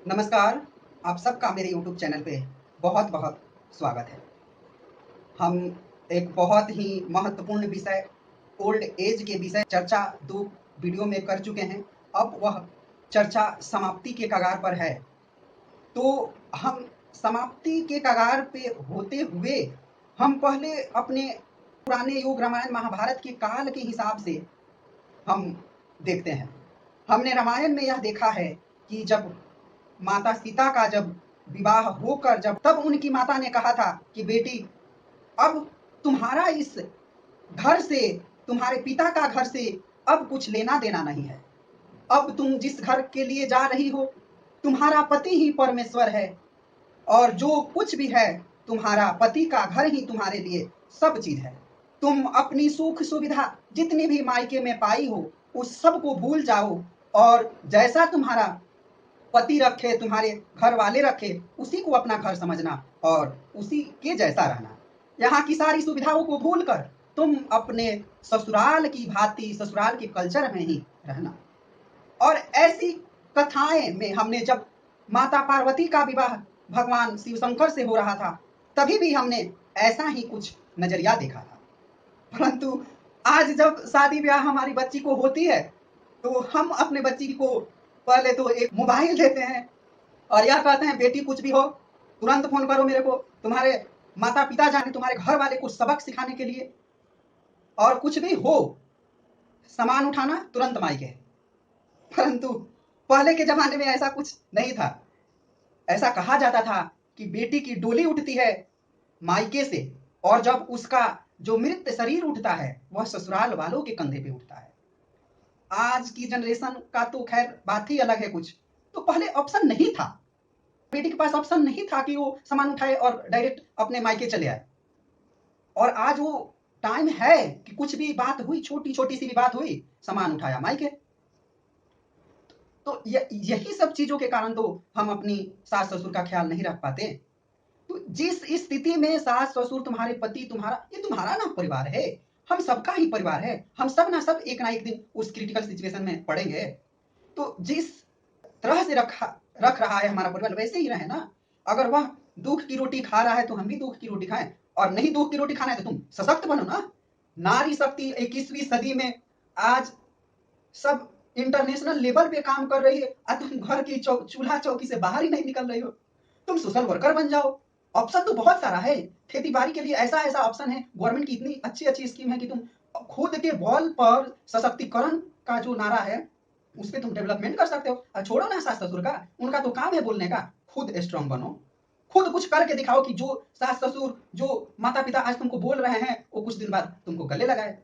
नमस्कार, आप सबका मेरे यूट्यूब चैनल पे बहुत बहुत स्वागत है। हम एक बहुत ही महत्वपूर्ण विषय ओल्ड एज के विषय चर्चा 2 वीडियो में कर चुके हैं। अब वह चर्चा समाप्ति के कगार पर है। तो हम समाप्ति के कगार पे होते हुए हम पहले अपने पुराने युग रामायण महाभारत के काल के हिसाब से हम देखते हैं। हमने रामायण में यह देखा है कि जब माता सीता का जब विवाह होकर तब उनकी माता ने कहा था कि बेटी, अब तुम्हारा इस घर से, तुम्हारे पिता का घर से अब कुछ लेना देना नहीं है। अब तुम जिस घर के लिए जा रही हो, तुम्हारा पति ही परमेश्वर है और जो कुछ भी है तुम्हारा पति का घर ही तुम्हारे लिए सब चीज है। तुम अपनी सुख सुविधा जितनी भी मायके में पाई हो उस सब को भूल जाओ और जैसा तुम्हारा पति रखे, तुम्हारे घर वाले रखे, उसी को अपना घर समझना और उसी के जैसा रहना। यहाँ की सारी सुविधाओं को भूलकर तुम अपने ससुराल की भांति, ससुराल के कल्चर में ही रहना। और ऐसी कथाएं में हमने जब माता पार्वती का विवाह भगवान शिव शंकर से हो रहा था, तभी भी हमने ऐसा ही कुछ नजरिया देखा था। परंतु आज जब शादी ब्याह हमारी बच्ची को होती है, तो हम अपने बच्ची को पहले तो एक मोबाइल देते हैं और यह कहते हैं, बेटी कुछ भी हो तुरंत फोन करो मेरे को, तुम्हारे माता पिता जाने, तुम्हारे घर वाले को सबक सिखाने के लिए। और कुछ भी हो, सामान उठाना तुरंत मायके। परंतु पहले के जमाने में ऐसा कुछ नहीं था। ऐसा कहा जाता था कि बेटी की डोली उठती है मायके से और जब उसका जो मृत शरीर उठता है वह ससुराल वालों के कंधे पे उठता है। आज की जनरेशन का तो खैर बात ही अलग है कुछ। तो पहले ऑप्शन नहीं था, बेटी के पास ऑप्शन नहीं था कि वो सामान उठाए और डायरेक्ट अपने मायके चले आए। और आज वो टाइम है कि कुछ भी बात हुई, छोटी छोटी सी भी बात हुई, सामान उठाया मायके। तो यही सब चीजों के कारण तो हम अपनी सास ससुर का ख्याल नहीं रख पाते। तो जिस स्थिति में सास ससुर, तुम्हारे पति, तुम्हारा, ये तुम्हारा ना परिवार है, हम सबका ही परिवार है। हम सब ना सब एक ना एक दिन उस क्रिटिकल सिचुएशन में पड़ेंगे। तो जिस तरह से रख रहा है हमारा परिवार, वैसे ही रहे ना। अगर वह दुख की रोटी खा रहा है तो हम भी दुख की रोटी खाएं, और नहीं दुख की रोटी खाना है तो तुम सशक्त बनो ना। नारी शक्ति 21वीं सदी में आज सब इंटरनेशनल लेवल पे काम कर रही है, तुम घर की चूल्हा चौकी से बाहर ही नहीं निकल रही हो। तुम सोशल वर्कर बन जाओ। ऑप्शन तो बहुत सारा है। खेती बाड़ी के लिए ऐसा ऐसा ऑप्शन है, गवर्नमेंट की इतनी अच्छी अच्छी स्कीम है कि तुम खुद के बॉल पर सशक्तिकरण का जो नारा है उस पर तुम डेवलपमेंट कर सकते हो। छोड़ो ना सास ससुर का, उनका तो काम है बोलने का। खुद स्ट्रांग बनो, खुद कुछ करके दिखाओ कि जो सास ससुर, जो माता पिता आज तुमको बोल रहे हैं वो कुछ दिन बाद तुमको गले लगाए।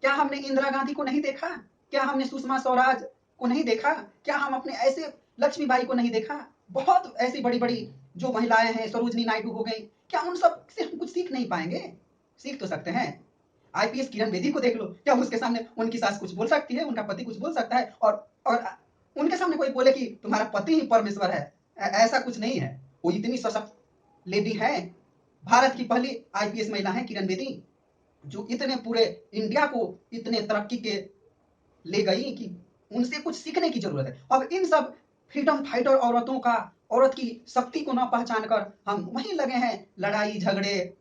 क्या हमने इंदिरा गांधी को नहीं देखा? क्या हमने सुषमा स्वराज को नहीं देखा? क्या हम अपने ऐसे लक्ष्मीबाई को नहीं देखा? बहुत ऐसी बड़ी बड़ी जो महिलाएं हैं, सरोजनी नायडू हो गई, क्या उन सब से हम कुछ सीख नहीं पाएंगे? सीख तो सकते हैं। आईपीएस किरण बेदी को देख लो, क्या उसके सामने उनकी सास कुछ बोल सकती है? उनका पति कुछ बोल सकता है? और उनके सामने कोई बोले कि तुम्हारा पति ही परमेश्वर है, ऐसा कुछ नहीं है। वो इतनी सशक्त लेडी है। भारत की पहली आईपीएस महिला है किरण बेदी, जो इतने पूरे इंडिया को इतने तरक्की के ले गई कि उनसे कुछ सीखने की जरूरत है। अब इन सब फ्रीडम फाइटर औरतों का, औरत की शक्ति को न पहचान कर हम वहीं लगे हैं लड़ाई झगड़े।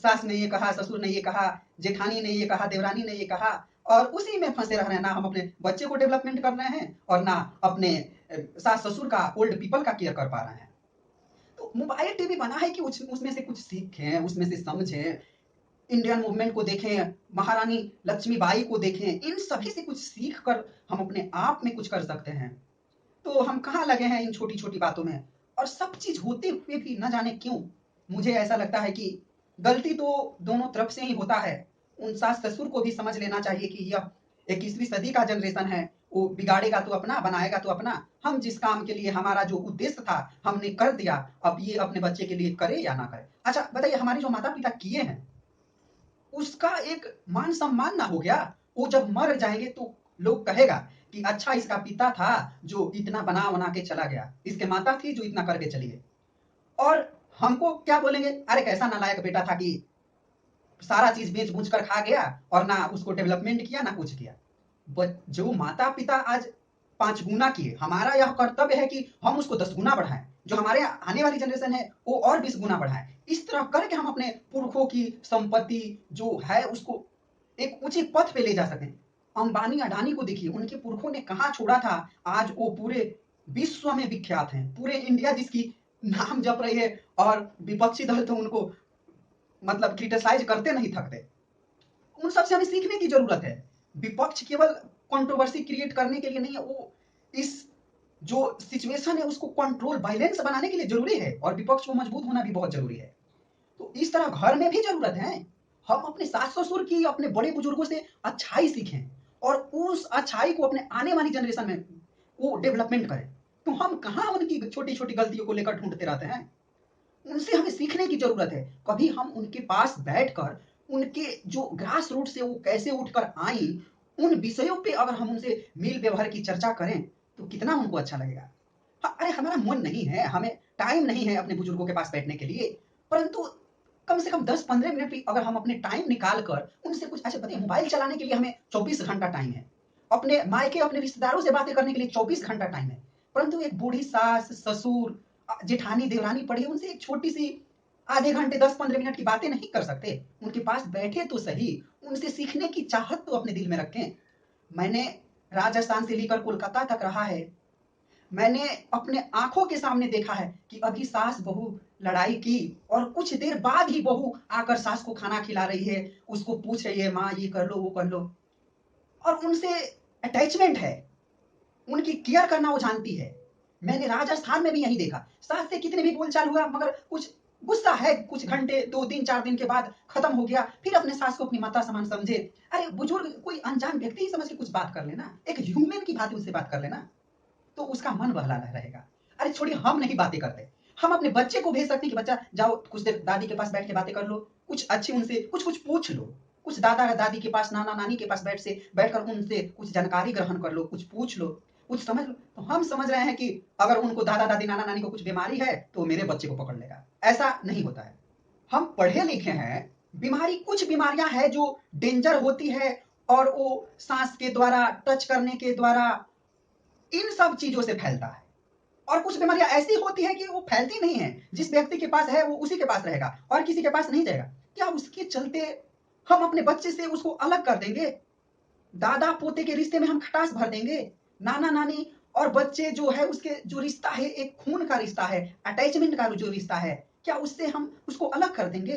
सास ने ये कहा, ससुर ने ये कहा, जेठानी ने ये कहा, देवरानी ने ये कहा, और उसी में फंसे रह रहे हैं। ना हम अपने बच्चे को डेवलपमेंट कर रहे हैं और ना अपने सास ससुर का, ओल्ड पीपल का केयर कर पा रहे हैं। तो मोबाइल टीवी बना है कि उसमें से कुछ सीखें, उसमें से समझें, इंडियन मूवमेंट को देखें, महारानी लक्ष्मीबाई को देखें, इन सभी से कुछ सीख कर हम अपने आप में कुछ कर सकते हैं। तो हम कहाँ लगे हैं इन छोटी छोटी बातों में। और सब चीज होते हुए भी न जाने क्यों मुझे ऐसा लगता है कि गलती तो दोनों तरफ से ही होता है। उन सास ससुर को भी समझ लेना चाहिए कि यह 21वीं सदी का जनरेशन है, वो बिगाड़ेगा तो अपना, बनाएगा तो अपना। हम जिस काम के लिए, हमारा जो उद्देश्य था हमने कर दिया, अब ये अपने बच्चे के लिए करे या ना करे। अच्छा बताइए, हमारे जो माता पिता किए हैं उसका एक मान सम्मान ना हो गया? वो जब मर जाएंगे तो लोग कहेगा कि अच्छा इसका पिता था जो इतना बना बना के चला गया, इसके माता थी जो इतना करके चली गई। और हमको क्या बोलेंगे, अरे कैसा नालायक बेटा था कि सारा चीज बेच बूझ कर खा गया और ना उसको डेवलपमेंट किया ना कुछ किया। जो माता पिता आज 5 गुना किए, हमारा यह कर्तव्य है कि हम उसको 10 गुना बढ़ाएं, जो हमारे आने वाली जनरेशन है वो और 20 गुना बढ़ाएं। इस तरह करके हम अपने पुरखों की संपत्ति जो है उसको एक उचित पथ पे ले जा सकें। अंबानी अडानी को देखिए, उनके पुरखों ने कहाँ छोड़ा था, आज वो पूरे विश्व में विख्यात हैं। पूरे इंडिया जिसकी नाम जप रही है, और विपक्षी दल तो उनको मतलब क्रिटिसाइज करते नहीं थकते। उन सबसे हमें सीखने की जरूरत है। विपक्ष केवल कंट्रोवर्सी क्रिएट करने के लिए नहीं है, वो इस जो सिचुएशन है उसको कंट्रोल बैलेंस बनाने के लिए जरूरी है, और विपक्ष को मजबूत होना भी बहुत जरूरी है। तो इस तरह घर में भी जरूरत है, हम अपने सास ससुर की, अपने बड़े बुजुर्गों से अच्छाई सीखें, और उस अच्छाई को अपने आने वाली जनरेशन में वो डेवलपमेंट करें। तो हम कहाँ उनकी छोटी छोटी गलतियों को लेकर ढूंढते रहते हैं, उनसे हमें सीखने की जरूरत है। कभी हम उनके पास बैठकर उनके जो ग्रास रूट से वो कैसे उठकर आई, उन विषयों पे अगर हम उनसे मिल व्यवहार की चर्चा करें तो कितना उनको अच्छा लगेगा। हाँ, अरे हमारा मन नहीं है, हमें टाइम नहीं है अपने बुजुर्गों के पास बैठने के लिए, परंतु कम से कम 10-15 मिनट भी अगर हम अपने टाइम निकाल कर उनसे कुछ, अच्छा बताइए, मोबाइल चलाने के लिए हमें 24 घंटा टाइम है, अपने मायके अपने रिश्तेदारों से बातें करने के लिए 24 घंटा टाइम है, परंतु एक बूढ़ी सास ससुर जेठानी देवरानी पड़ी है, उनसे एक छोटी सी आधे घंटे 10-15 मिनट की बातें नहीं कर सकते। उनके पास बैठे तो सही, उनसे सीखने की चाहत तो अपने दिल में रखें। मैंने राजस्थान से लेकर कोलकाता तक रहा है, मैंने अपने आंखों के सामने देखा है कि अभी सास बहू लड़ाई की और कुछ देर बाद ही बहू आकर सास को खाना खिला रही है, उसको पूछ रही है माँ ये कर लो वो कर लो, और उनसे अटैचमेंट है, उनकी केयर करना वो जानती है। मैंने राजस्थान में भी यही देखा, सास से कितने भी बोलचाल हुआ मगर कुछ गुस्सा है, कुछ घंटे 2 दिन 4 दिन के बाद खत्म हो गया, फिर अपने सास को अपनी माता समान समझे। अरे बुजुर्ग कोई अनजान व्यक्ति ही समझ के कुछ बात कर लेना, एक ह्यूमन की भांति उससे बात कर लेना, तो उसका मन बहलाना रहेगा। अरे छोड़िए, हम नहीं बातें करते, हम अपने बच्चे को भेज सकते हैं कि बच्चा जाओ कुछ देर दादी के पास बैठ के बातें कर लो, कुछ अच्छी उनसे कुछ कुछ पूछ लो, कुछ दादा दादी के पास नाना नानी के पास बैठकर उनसे कुछ जानकारी ग्रहण कर लो, कुछ पूछ लो, कुछ समझ लो। तो हम समझ रहे हैं कि अगर उनको दादा दादी नाना नानी को कुछ बीमारी है तो मेरे बच्चे को पकड़ लेगा, ऐसा नहीं होता है। हम पढ़े लिखे हैं, बीमारी कुछ बीमारियां हैं जो डेंजर होती है, और वो सांस के द्वारा, टच करने के द्वारा, इन सब चीजों से फैलता है। और कुछ बीमारियां ऐसी होती है कि वो फैलती नहीं है, जिस व्यक्ति के पास है वो उसी के पास रहेगा और किसी के पास नहीं जाएगा। क्या उसके चलते हम अपने बच्चे से उसको अलग कर देंगे? दादा पोते के रिश्ते में हम खटास भर देंगे? नाना नानी और बच्चे जो है उसके जो रिश्ता है, एक खून का रिश्ता है, अटैचमेंट का जो रिश्ता है, क्या उससे हम उसको अलग कर देंगे?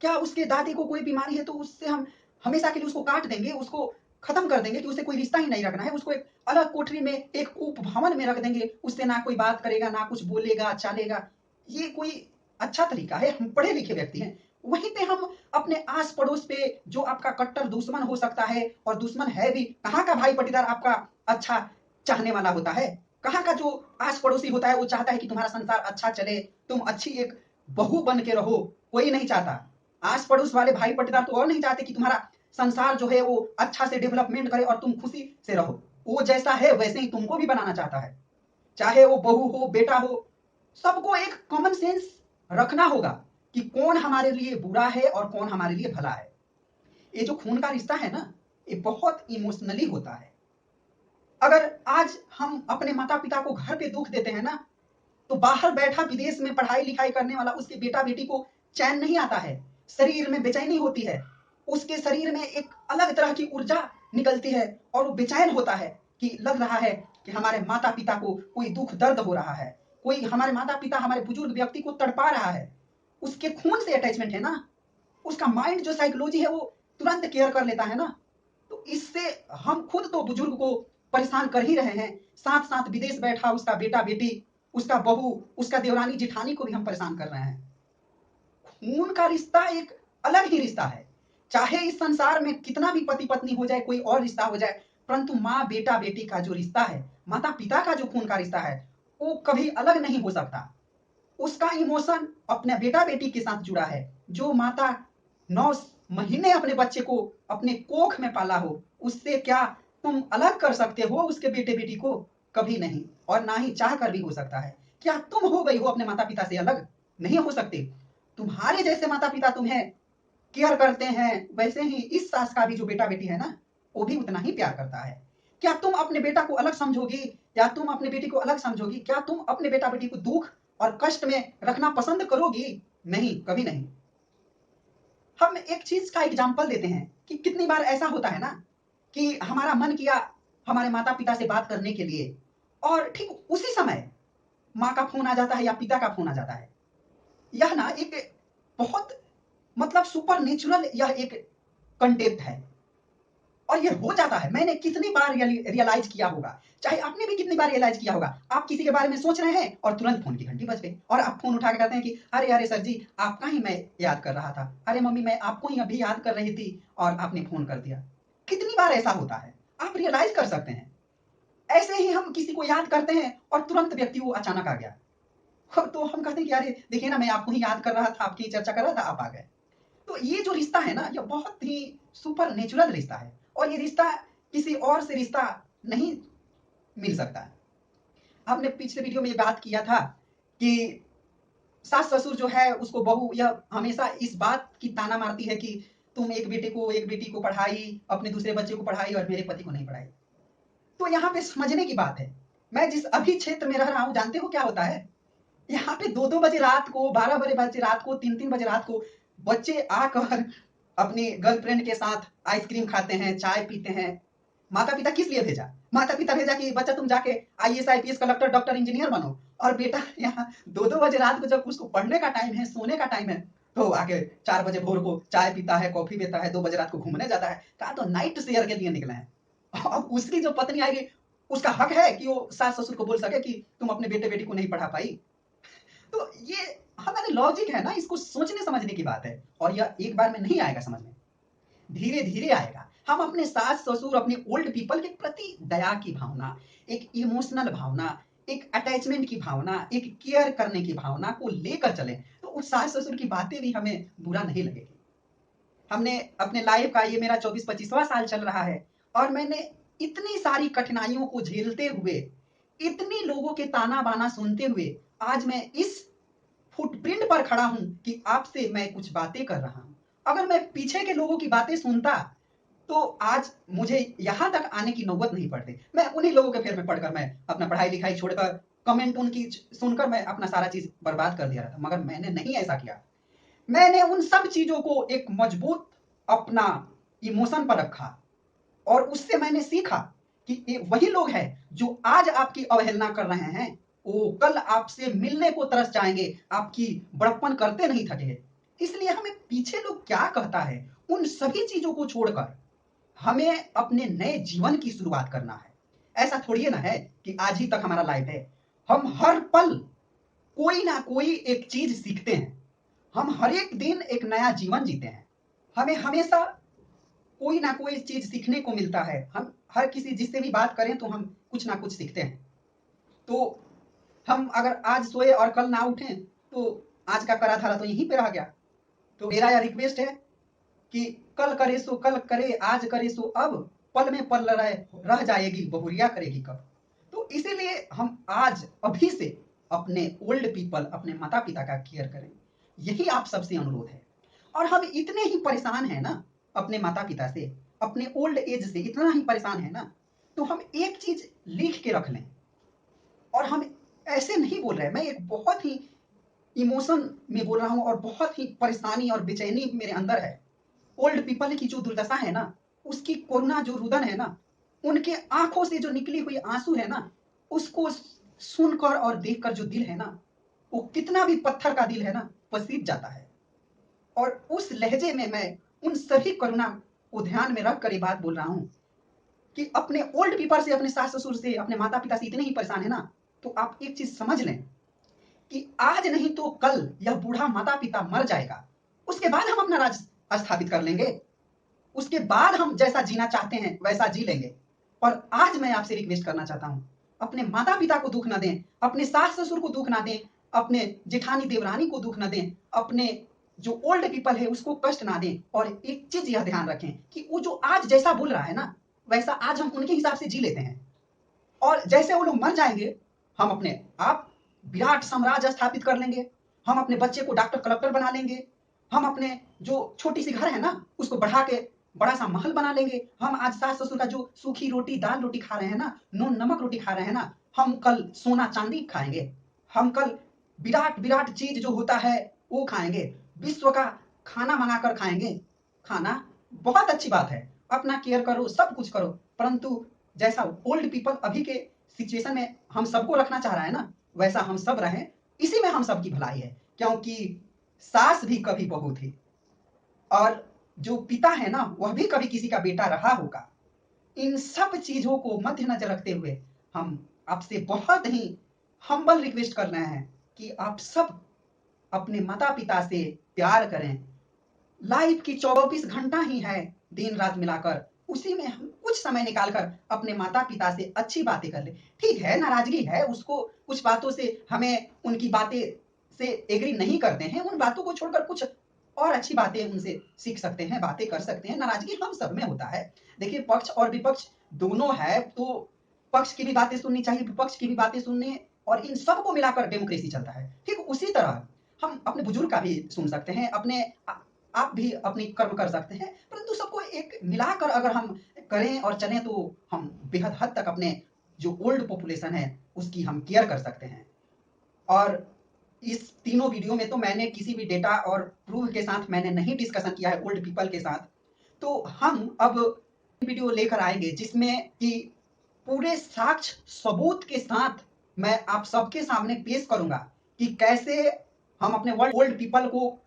क्या उसके दादी को कोई बीमारी है तो उससे हम हमेशा के लिए उसको काट देंगे, उसको खत्म कर देंगे कि उससे कोई रिश्ता ही नहीं रखना है, उसको एक अलग कोठरी में, एक उपभवन में रख देंगे, उससे ना कोई बात करेगा, ना कुछ बोलेगा चलेगा? ये कोई अच्छा तरीका है? हम पढ़े लिखे व्यक्ति हैं, वहीं पे हम अपने आस पड़ोस पे जो आपका कट्टर दुश्मन हो सकता है, और दुश्मन है भी, कहाँ का भाई पटीदार आपका अच्छा चाहने वाला होता है? कहाँ का जो आस पड़ोसी होता है वो चाहता है कि तुम्हारा संसार अच्छा चले, तुम अच्छी एक बहू बन के रहो? कोई नहीं चाहता। आस पड़ोस वाले भाई पट्टेदार तो और नहीं चाहते कि तुम्हारा संसार जो है वो अच्छा से डेवलपमेंट करे और तुम खुशी से रहो। वो जैसा है वैसे ही तुमको भी बनाना चाहता है, चाहे वो बहू हो बेटा हो। सबको एक कॉमन सेंस रखना होगा कि कौन हमारे लिए बुरा है और कौन हमारे लिए भला है। ये जो खून का रिश्ता है ना, ये बहुत इमोशनली होता है। अगर आज हम अपने माता पिता को घर पे दुख देते हैं ना, तो बाहर बैठा विदेश में पढ़ाई लिखाई करने वाला उसके बेटा बेटी को चैन नहीं आता है, शरीर में बेचैनी होती है, उसके शरीर में एक अलग तरह की ऊर्जा निकलती है, और वो बेचैन होता है कि लग रहा है कि हमारे माता पिता को कोई दुख दर्द हो रहा है, कोई हमारे माता पिता हमारे बुजुर्ग व्यक्ति को तड़पा रहा है। उसके खून से अटैचमेंट है ना, उसका माइंड जो साइकोलॉजी है वो तुरंत केयर कर लेता है ना। तो इससे हम खुद तो बुजुर्ग को परेशान कर ही रहे हैं, साथ साथ विदेश बैठा उसका बेटा बेटी, उसका बहू, उसका देवरानी जिठानी को भी हम परेशान कर रहे हैं। खून का रिश्ता एक अलग ही रिश्ता है, चाहे इस संसार में कितना भी पति पत्नी हो जाए, कोई और रिश्ता हो जाए, परंतु माँ बेटा बेटी का जो रिश्ता है, माता पिता का जो खून का रिश्ता है, वो कभी अलग नहीं हो सकता। उसका इमोशन अपने बेटा बेटी के साथ जुड़ा है। जो माता 9 महीने अपने बच्चे को अपने कोख में पाला हो, उससे क्या तुम अलग कर सकते हो उसके बेटे बेटी को? कभी नहीं, और ना ही चाह कर भी हो सकता है। क्या तुम हो गई हो अपने माता पिता से अलग? नहीं हो सकते। तुम्हारे जैसे माता पिता तुम्हें केयर करते हैं, वैसे ही इस सास का भी जो बेटा बेटी है ना, वो भी उतना ही प्यार करता है। क्या तुम अपने बेटा को अलग समझोगी या तुम अपने बेटी को अलग समझोगी? क्या तुम अपने बेटा बेटी को दुख और कष्ट में रखना पसंद करोगी? नहीं, कभी नहीं। हम एक चीज का एग्जाम्पल देते हैं कि कितनी बार ऐसा होता है ना कि हमारा मन किया हमारे माता पिता से बात करने के लिए, और ठीक उसी समय माँ का फोन आ जाता है या पिता का फोन आ जाता है। यह ना एक बहुत मतलब सुपर नेचुरल यह एक कंटेप्ट है, और ये हो जाता है। मैंने कितनी बार रियलाइज किया होगा, चाहे आपने भी कितनी बार रियलाइज किया होगा। आप किसी के बारे में सोच रहे हैं और तुरंत फोन की घंटी बज गई और आप फोन उठा के कहते हैं कि अरे अरे सर जी, आपका ही मैं याद कर रहा था। अरे मम्मी, मैं आपको ही अभी याद कर रही थी और आपने फोन कर दिया। कितनी बार ऐसा होता है, आप रियलाइज कर सकते हैं। ऐसे ही हम किसी को याद करते हैं और तुरंत व्यक्ति वो अचानक आ गया, तो हम कहते हैं कि अरे देखिए ना, मैं आपको ही याद कर रहा था, आपकी चर्चा कर रहा था, आप आ गए। तो ये जो रिश्ता है ना, ये बहुत ही सुपर नेचुरल रिश्ता है, और ये रिश्ता किसी और से रिश्ता नहीं मिल सकता है। हमने पिछले वीडियो में ये बात किया था कि सास ससुर जो है उसको बहू यह हमेशा इस बात की ताना मारती है कि तुम एक बेटी को पढ़ाई, अपने दूसरे बच्चे को पढ़ाई और मेरे पति को नहीं पढ़ाई। तो यहाँ पे समझने की बात है। मैं जिस अभी क्षेत्र में रह रहा हूँ, जानते हो क्या होता है? यहाँ पे 2-2 बजे रात को, 12 बजे रात को, 3-3 बजे रात को बच्चे आकर अपनी गर्लफ्रेंड के साथ आइसक्रीम खाते हैं, चाय पीते हैं। माता पिता किस लिए भेजा? माता पिता भेजा कि बच्चा तुम जाके IAS IPS collector doctor engineer बनो, और बेटा यहाँ 2-2 बजे रात को जब उसको पढ़ने का टाइम है, सोने का टाइम है, तो आगे 4 बजे भोर को चाय पीता है, कॉफी पीता है, 2 बजे रात को घूमने जाता है। कहा तो नाइट शेयर के लिए निकले हैं। अब उसकी जो पत्नी आएगी, उसका हक है कि वो सास ससुर को बोल सके कि तुम अपने बेटे बेटी को नहीं पढ़ा पाई। तो ये हमारे लॉजिक है ना, इसको सोचने समझने की बात है, और यह एक बार में नहीं आएगा समझ में, धीरे धीरे आएगा। हम अपने सास ससुर, अपने ओल्ड पीपल के प्रति दया की भावना, एक इमोशनल भावना, एक अटैचमेंट की भावना, एक केयर करने की भावना को लेकर चले, तो उस सास ससुर की बातें भी हमें बुरा नहीं लगेगी। हमने अपने लाइफ का, ये मेरा 24-25वां साल चल रहा है, और मैंने इतनी सारी कठिनाइयों को झेलते हुए, इतनी लोगों के ताना बाना सुनते हुए आज मैं इस फुटप्रिंट पर खड़ा हूं कि आपसे मैं कुछ बातें कर रहा हूं। अगर मैं पीछे के लोगों की बातें सुनता तो आज मुझे यहां तक आने की नौबत नहीं पड़ती। मैं उन्हीं लोगों के फेर में पढ़कर, मैं अपना पढ़ाई लिखाई छोड़कर, कमेंट उनकी सुनकर मैं अपना सारा चीज बर्बाद कर दिया था। मगर मैंने नहीं ऐसा किया। मैंने उन सब चीजों को एक मजबूत अपना इमोशन पर रखा, और उससे मैंने सीखा कि वही लोग हैं जो आज आपकी अवहेलना कर रहे हैं, वो कल आपसे मिलने को तरस जाएंगे, आपकी बड़प्पन करते नहीं थके। इसलिए हमें पीछे लोग क्या कहता है, उन सभी चीजों को छोड़कर हमें अपने नए जीवन की शुरुआत करना है। ऐसा थोड़ी ना है कि आज ही तक हमारा लाइफ है। हम हर पल कोई ना कोई एक चीज सीखते हैं। हम हर एक दिन एक नया जीवन जीते हैं। हमें हमेशा कोई ना कोई चीज सीखने को मिलता है। हम हर किसी जिससे भी बात करें तो हम कुछ ना कुछ सीखते हैं। तो हम अगर आज सोए और कल ना उठें तो आज का करा धारा तो यहीं पे रह गया। तो मेरा यह रिक्वेस्ट है कि कल करे सो कल करे, आज करे सो अब, पल में पल रह जाएगी, बहुरिया करेगी कब। तो इसीलिए हम आज अभी से अपने ओल्ड पीपल, अपने माता पिता का केयर करें, यही आप सबसे अनुरोध है। और हम इतने ही परेशान हैं ना अपने माता पिता से, अपने ओल्ड एज से इतना ही परेशान है ना, तो हम एक चीज लिख के रख लें। और हम ऐसे नहीं बोल रहे, मैं एक बहुत ही इमोशन में बोल रहा हूं और बहुत ही परेशानी और बेचैनी मेरे अंदर है। ओल्ड पीपल की जो दुर्दशा है ना, उसकी कोरोना जो रुदन है ना, उनके आंखों से जो निकली हुई आंसू है ना, उसको सुनकर और देखकर जो दिल है ना, वो कितना भी पत्थर का दिल है ना, पसीज जाता है। और उस लहजे में मैं उन सभी करुणा को ध्यान में रख कर ये बात बोल रहा हूं कि अपने ओल्ड पीपल से, अपने सास ससुर से, अपने माता पिता से इतने ही परेशान है ना, तो आप एक चीज समझ लें कि आज नहीं तो कल यह बूढ़ा माता पिता मर जाएगा। उसके बाद हम अपना राज स्थापित कर लेंगे। उसके बाद हम जैसा जीना चाहते हैं वैसा जी लेंगे। और आज मैं आपसे रिक्वेस्ट करना चाहता हूं, अपने माता पिता को दुख ना दें, अपने सास ससुर को दुख ना दें, अपने जेठानी देवरानी को दुख ना दें, अपने जो ओल्ड पीपल है उसको कष्ट ना दें। और एक चीज यह ध्यान रखें कि वो जो आज जैसा बोल रहा है ना, वैसा आज हम उनके हिसाब से जी लेते हैं। और जैसे वो लोग मर जाएंगे, हम अपने आप विराट साम्राज्य स्थापित कर लेंगे। हम अपने बच्चे को डॉक्टर कलेक्टर बना लेंगे। हम अपने जो छोटी सी घर है ना, उसको बढ़ा के बड़ा सा महल बना लेंगे। हम आज सास ससुर का जो सूखी रोटी दाल रोटी खा रहे हैं ना, नून नमक रोटी खा रहे हैं ना, हम कल सोना चांदी खाएंगे। हम कल विराट विराट चीज जो होता है वो खाएंगे। विश्व का खाना मंगाकर खाएंगे। खाना बहुत अच्छी बात है, अपना केयर करो, सब कुछ करो, परंतु जैसा ओल्ड पीपल अभी के सिचुएशन में हम सबको रखना चाह रहा है ना, वैसा हम सब रहें। इसी में हम सबकी भलाई है, क्योंकि सास भी कभी बहू थी और जो पिता है ना वह भी कभी किसी का बेटा रहा होगा। इन सब चीजों को मद्देनजर रखते हुए हम आपसे बहुत ही हम्बल रिक्वेस्ट कर रहे हैं कि आप सब अपने माता पिता से प्यार करें। लाइफ की 24 घंटा ही है दिन रात मिलाकर, उसी में हम कुछ समय निकालकर अपने माता पिता से अच्छी बातें कर ले। ठीक है, नाराजगी है, उसको कुछ बातों से हमें उनकी बातें से एग्री नहीं करते हैं, उन बातों को छोड़कर कुछ और अच्छी बातें उनसे सीख सकते हैं, बातें कर सकते हैं। नाराजगी हम सब में होता है। देखिए, पक्ष और विपक्ष दोनों है, तो पक्ष की भी बातें सुननी चाहिए, विपक्ष की भी बातें सुननी, और इन सबको मिलाकर डेमोक्रेसी चलता है। ठीक उसी तरह हम अपने बुजुर्ग का भी सुन सकते हैं, अपने आप भी अपनी कर्म कर सकते हैं, परंतु सबको एक मिलाकर अगर हम करें और चलें तो हम बेहद हद तक अपने जो ओल्ड पॉपुलेशन है उसकी हम केयर कर सकते हैं। और इस तीनों वीडियो में तो मैंने किसी भी डेटा और प्रूफ के साथ मैंने नहीं डिस्कशन किया है ओल्ड पीपल के साथ। तो हम अब वीडियो लेकर आएंगे जिसमें कि पूरे साक्ष्य सबूत के साथ मैं आप सबके सामने पेश करूंगा कि कैसे हम अपने ओल्ड पीपल को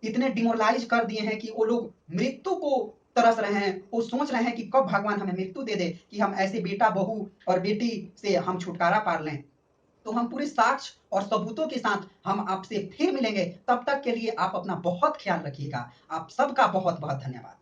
इतने डिमोरलाइज कर दिए हैं कि वो लोग मृत्यु को तरस रहे हैं। वो सोच रहे हैं कि कब भगवान हमें मृत्यु दे दे कि हम ऐसे बेटा बहू और बेटी से हम छुटकारा पा लें। तो हम पूरे साक्ष्य और सबूतों के साथ हम आपसे फिर मिलेंगे। तब तक के लिए आप अपना बहुत ख्याल रखिएगा। आप सबका बहुत बहुत धन्यवाद।